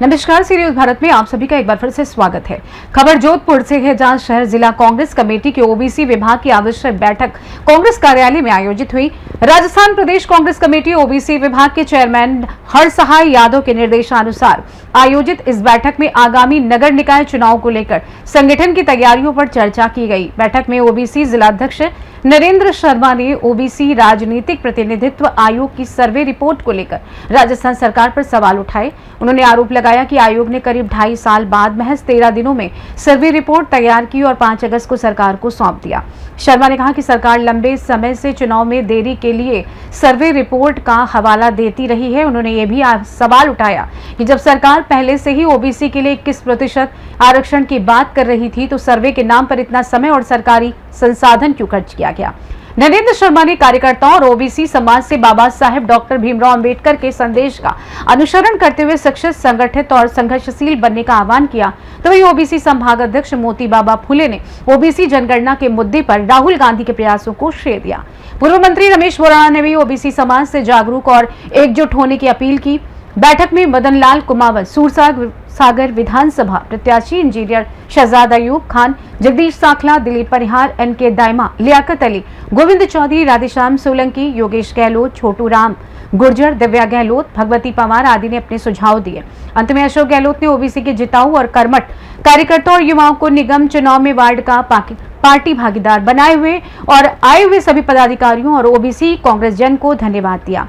नमस्कार, सी न्यूज भारत में आप सभी का एक बार फिर से स्वागत है। खबर जोधपुर से है, जहां शहर जिला कांग्रेस कमेटी की ओबीसी विभाग की आवश्यक बैठक कांग्रेस कार्यालय में आयोजित हुई। राजस्थान प्रदेश कांग्रेस कमेटी ओबीसी विभाग के चेयरमैन हरसहाय यादव के निर्देशानुसार आयोजित इस बैठक में आगामी नगर निकाय चुनाव को लेकर संगठन की तैयारियों पर चर्चा की गई। बैठक में ओबीसी जिलाध्यक्ष नरेंद्र शर्मा ने ओबीसी राजनीतिक प्रतिनिधित्व आयोग की सर्वे रिपोर्ट को लेकर राजस्थान सरकार पर सवाल उठाए। उन्होंने आरोप लगाया कि आयोग ने करीब 2.5 साल बाद महज 13 दिनों में सर्वे रिपोर्ट तैयार की और 5 अगस्त को सरकार को सौंप दिया। शर्मा ने कहा कि सरकार लंबे समय से चुनाव में देरी के लिए सर्वे रिपोर्ट का हवाला देती रही है। उन्होंने ये भी सवाल उठाया कि जब सरकार पहले से ही ओबीसी के लिए 21% आरक्षण की बात कर रही थी तो सर्वे के नाम पर इतना समय और सरकारी संसाधन क्यों खर्च किया गया। नरेंद्र शर्मा ने कार्यकर्ताओं और ओबीसी समाज से बाबा साहेब डॉक्टर भीमराव अंबेडकर के संदेश का अनुसरण करते हुए सक्षम, संगठित और संघर्षशील बनने का आह्वान किया। तो वही ओबीसी संभाग अध्यक्ष मोती बाबा फुले ने ओबीसी जनगणना के मुद्दे पर राहुल गांधी के प्रयासों को श्रेय दिया। पूर्व मंत्री रमेश बोराना ने भी ओबीसी समाज से जागरूक और एकजुट होने की अपील की। बैठक में मदन लाल कुमावत, सूरसागर विधानसभा प्रत्याशी इंजीनियर शहजाद अयूब खान, जगदीश साखला, दिलीप परिहार, एनके दायमा, लियाकत अली, गोविंद चौधरी, राधेश्याम सोलंकी, योगेश गहलोत, छोटू राम गुर्जर, दिव्या गहलोत, भगवती पवार आदि ने अपने सुझाव दिए। अंत में अशोक गहलोत ने ओबीसी के जिताऊ और कर्मठ कार्यकर्ताओं और युवाओं को निगम चुनाव में वार्ड का पार्टी भागीदार बनाए हुए और आए हुए सभी पदाधिकारियों और ओबीसी कांग्रेस जन को धन्यवाद दिया।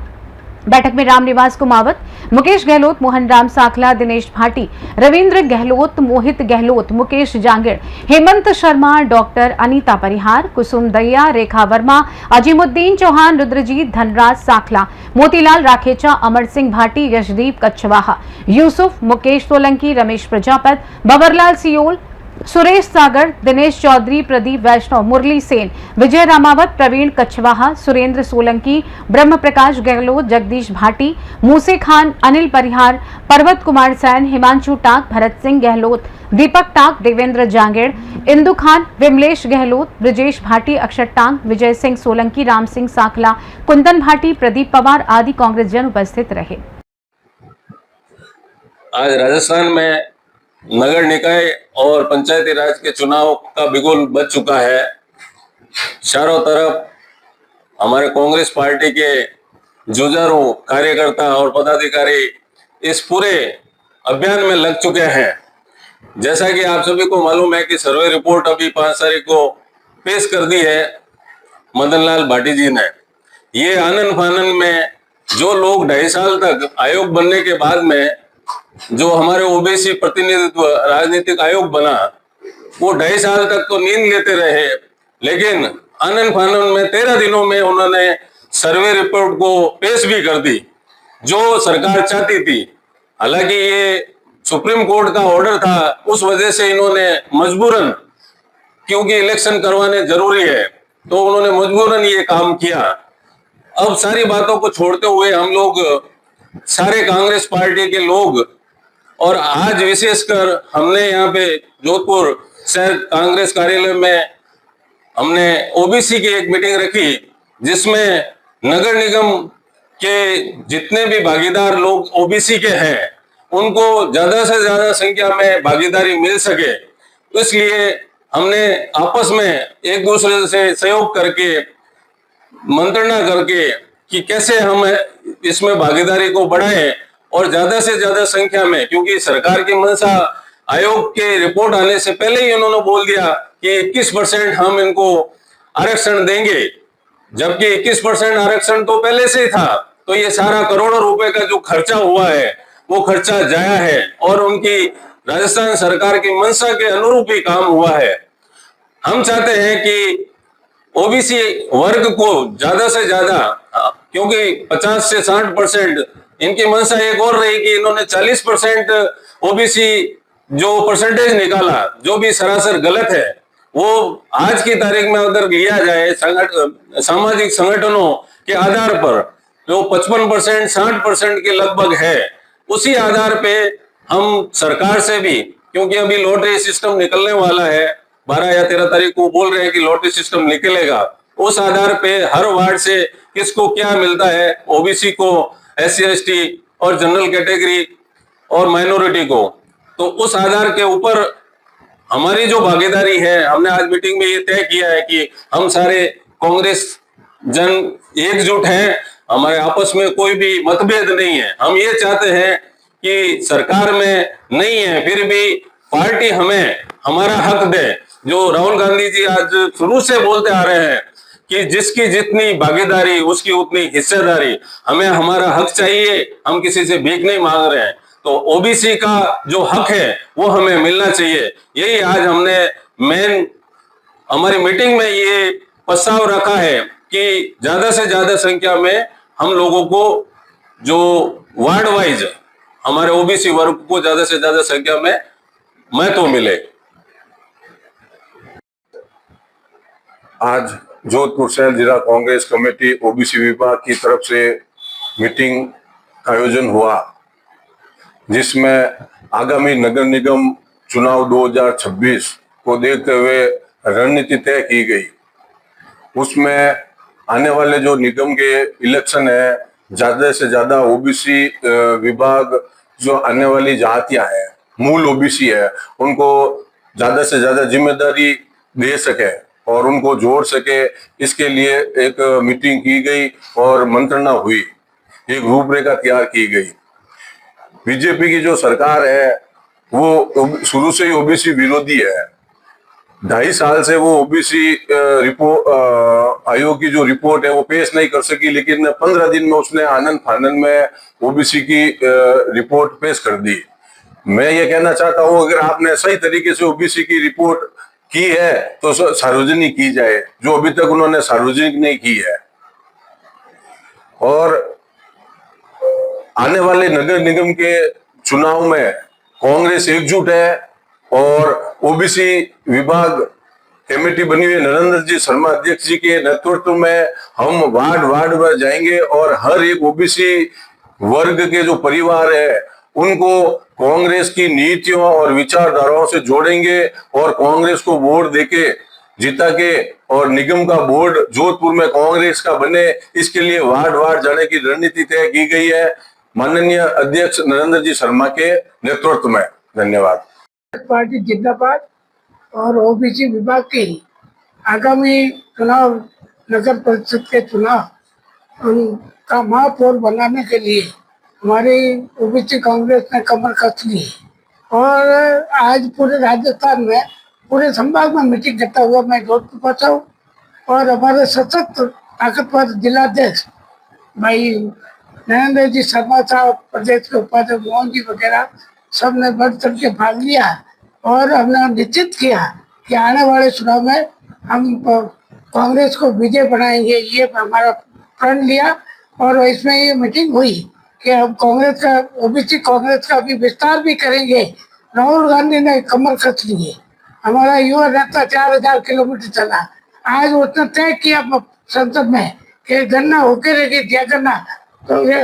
बैठक में रामनिवास कुमावत, मुकेश गहलोत, मोहन राम साखला, दिनेश भाटी, रविंद्र गहलोत, मोहित गहलोत, मुकेश जांगिड़, हेमंत शर्मा, डॉक्टर अनीता परिहार, कुसुम दहिया, रेखा वर्मा, अजीमुद्दीन चौहान, रुद्रजीत, धनराज साखला, मोतीलाल राखेचा, अमर सिंह भाटी, यशदीप कच्छवाहा, यूसुफ, मुकेश सोलंकी, रमेश प्रजापत, बवरलाल सियोल, सुरेश सागर, दिनेश चौधरी, प्रदीप वैष्णव, मुरली सेन, विजय रामावत, प्रवीण कच्छवाहा, सुरेंद्र सोलंकी, ब्रह्म प्रकाश गहलोत, जगदीश भाटी, मूसे खान, अनिल परिहार, पर्वत कुमार सैन, हिमांशु टाक, भरत सिंह गहलोत, दीपक टाक, देवेंद्र जांगेड़, इंदु खान, विमलेश गहलोत, ब्रजेश भाटी, अक्षर टांग, विजय सिंह सोलंकी, राम सिंह साखला, कुंदन भाटी, प्रदीप पवार आदि कांग्रेस जन उपस्थित रहे। आज राजस्थान में नगर निकाय और पंचायती राज के चुनाव का बिगुल बज चुका है। चारों तरफ हमारे कांग्रेस पार्टी के जुझारू कार्यकर्ता और पदाधिकारी इस पूरे अभियान में लग चुके हैं। जैसा कि आप सभी को मालूम है कि सर्वे रिपोर्ट अभी 5 तारीख को पेश कर दी है मदन लाल भाटी जी ने। ये आनन फानन में जो लोग 2.5 साल तक आयोग बनने के बाद में जो हमारे ओबीसी प्रतिनिधित्व राजनीतिक आयोग बना, वो 2.5 साल तक तो नींद लेते रहे, लेकिन आनन फानन में 13 दिनों में उन्होंने सर्वे रिपोर्ट को पेश भी कर दी जो सरकार चाहती थी। हालांकि ये सुप्रीम कोर्ट का ऑर्डर था, उस वजह से इन्होंने मजबूरन, क्योंकि इलेक्शन करवाने जरूरी है तो उन्होंने मजबूरन ये काम किया। अब सारी बातों को छोड़ते हुए हम लोग सारे कांग्रेस पार्टी के लोग और आज विशेषकर हमने यहाँ पे जोधपुर शहर कांग्रेस कार्यालय में हमने ओबीसी की एक मीटिंग रखी, जिसमें नगर निगम के जितने भी भागीदार लोग ओबीसी के हैं उनको ज्यादा से ज्यादा संख्या में भागीदारी मिल सके, इसलिए हमने आपस में एक दूसरे से सहयोग करके मंत्रणा करके कि कैसे हम इसमें भागीदारी को बढ़ाएं और ज्यादा से ज्यादा संख्या में, क्योंकि सरकार की मंशा आयोग के रिपोर्ट आने से पहले ही उन्होंने बोल दिया कि 21% हम इनको आरक्षण देंगे, जबकि 21% आरक्षण तो पहले से ही था। तो ये सारा करोड़ों रुपए का जो खर्चा हुआ है वो खर्चा जाया है और उनकी राजस्थान सरकार की मंशा के अनुरूप ही काम हुआ है। हम चाहते हैं कि ओबीसी वर्ग को ज्यादा से ज्यादा, क्योंकि 50 से 60% इनकी मंशा एक और रही कि इन्होंने 40% ओबीसी जो परसेंटेज निकाला, जो भी सरासर गलत है, वो आज की तारीख में अगर लिया जाए सामाजिक संगठनों के आधार पर जो 55% 60% के लगभग है, उसी आधार पे हम सरकार से भी, क्योंकि अभी लॉटरी सिस्टम निकलने वाला है, 12 या 13 तारीख को बोल रहे हैं कि लॉटरी सिस्टम निकलेगा, उस आधार पे हर वार्ड से किसको क्या मिलता है, ओबीसी को SC ST और जनरल कैटेगरी और माइनॉरिटी को, तो उस आधार के ऊपर हमारी जो भागीदारी है, हमने आज मीटिंग में ये तय किया है कि हम सारे कांग्रेस जन एकजुट हैं, हमारे आपस में कोई भी मतभेद नहीं है। हम ये चाहते हैं कि सरकार में नहीं है, फिर भी पार्टी हमें हमारा हक दे। जो राहुल गांधी जी आज शुरू से बोलते आ रहे हैं कि जिसकी जितनी भागीदारी उसकी उतनी हिस्सेदारी, हमें हमारा हक चाहिए, हम किसी से भीख नहीं मांग रहे हैं। तो ओबीसी का जो हक है वो हमें मिलना चाहिए। यही आज हमने मेन हमारी मीटिंग में ये प्रस्ताव रखा है कि ज्यादा से ज्यादा संख्या में हम लोगों को जो वार्ड वाइज हमारे ओबीसी वर्ग को ज्यादा से ज्यादा संख्या में महत्व मिले। आज जोधपुर शहर जिला कांग्रेस कमेटी ओबीसी विभाग की तरफ से मीटिंग का आयोजन हुआ, जिसमें आगामी नगर निगम चुनाव 2026 को देखते हुए रणनीति तय की गई। उसमें आने वाले जो निगम के इलेक्शन है, ज्यादा से ज्यादा ओबीसी विभाग जो आने वाली जातियां हैं, मूल ओबीसी है, उनको ज्यादा से ज्यादा जिम्मेदारी दे सके और उनको जोड़ सके, इसके लिए एक मीटिंग की गई और मंत्रणा हुई, एक रूपरेखा तैयार की गई। बीजेपी की जो सरकार है वो शुरू से ही ओबीसी विरोधी है। 2.5 साल से वो ओबीसी रिपोर्ट आयोग की जो रिपोर्ट है वो पेश नहीं कर सकी, लेकिन 15 दिन में उसने आनंद फानंद में ओबीसी की रिपोर्ट पेश कर दी। मैं ये कहना चाहता हूँ, अगर आपने सही तरीके से ओबीसी की रिपोर्ट की है तो सार्वजनिक की जाए, जो अभी तक उन्होंने सार्वजनिक नहीं की है। और आने वाले नगर निगम के चुनाव में कांग्रेस एकजुट है और ओबीसी विभाग कमेटी बनी हुई नरेंद्र जी शर्मा अध्यक्ष जी के नेतृत्व में हम वार्ड वार्ड में जाएंगे और हर एक ओबीसी वर्ग के जो परिवार है उनको कांग्रेस की नीतियों और विचारधाराओं से जोड़ेंगे और कांग्रेस को वोट देके जिता के और निगम का बोर्ड जोधपुर में कांग्रेस का बने, इसके लिए वार्ड वार्ड जाने की रणनीति तय की गई है माननीय अध्यक्ष नरेंद्र जी शर्मा के नेतृत्व में। धन्यवाद। पार्टी जिंदाबाद। और ओबीसी विभाग के आगामी चुनाव, नगर परिषद के चुनाव उनका महापौर बनाने के लिए हमारी ओबीसी कांग्रेस ने कमर कस ली और आज पूरे राजस्थान में, पूरे संभाग में मीटिंग करता हुआ मैं जोधपुर पहुंचा हूँ और हमारे सशक्त ताकतवर जिलाध्यक्ष भाई नरेंद्र जी शर्मा साहब, प्रदेश के उपाध्यक्ष मोहन जी वगैरह सब ने बढ़ चढ़ के भाग लिया और हमने निश्चित किया कि आने वाले चुनाव में हम कांग्रेस को विजय बनाएंगे। ये हमारा प्रण लिया और इसमें ये मीटिंग हुई कि हम कांग्रेस का, ओबीसी कांग्रेस का भी विस्तार भी करेंगे। राहुल गांधी ने कमर कस ली है। हमारा युवा नेता 4000 किलोमीटर चला, आज उसने तय किया संसद में कि गणना होके रहेगी, क्या करना तो ये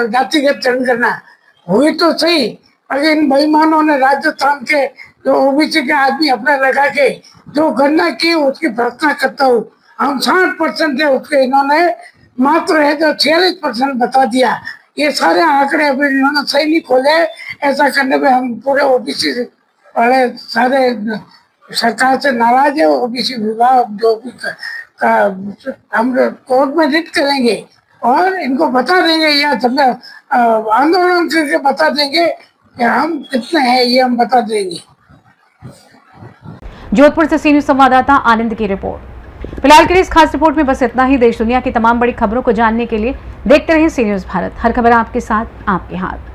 जातिगत जनगणना हुई तो सही, अगर इन बेईमानों ने राजस्थान के जो ओबीसी के आदमी अपने लगा के जो गणना की उसकी भर्त्सना करता हूँ। हम 60% है उसके, इन्होंने मात्र है जो 46% बता दिया। ये सारे आंकड़े अभी इन्होंने सही नहीं खोले। ऐसा करने में हम पूरे ओबीसी वाले सारे सरकार से नाराज है। ओबीसी विभाग जो भी हम कोर्ट में रिट करेंगे और इनको बता देंगे या आंदोलन करके बता देंगे कि हम कितने हैं, ये हम बता देंगे। जोधपुर से सीनियर संवाददाता आनंद की रिपोर्ट। फिलहाल के लिए इस खास रिपोर्ट में बस इतना ही। देश दुनिया की तमाम बड़ी खबरों को जानने के लिए देखते रहिए सी न्यूज़ भारत। हर खबर आपके साथ, आपके हाथ।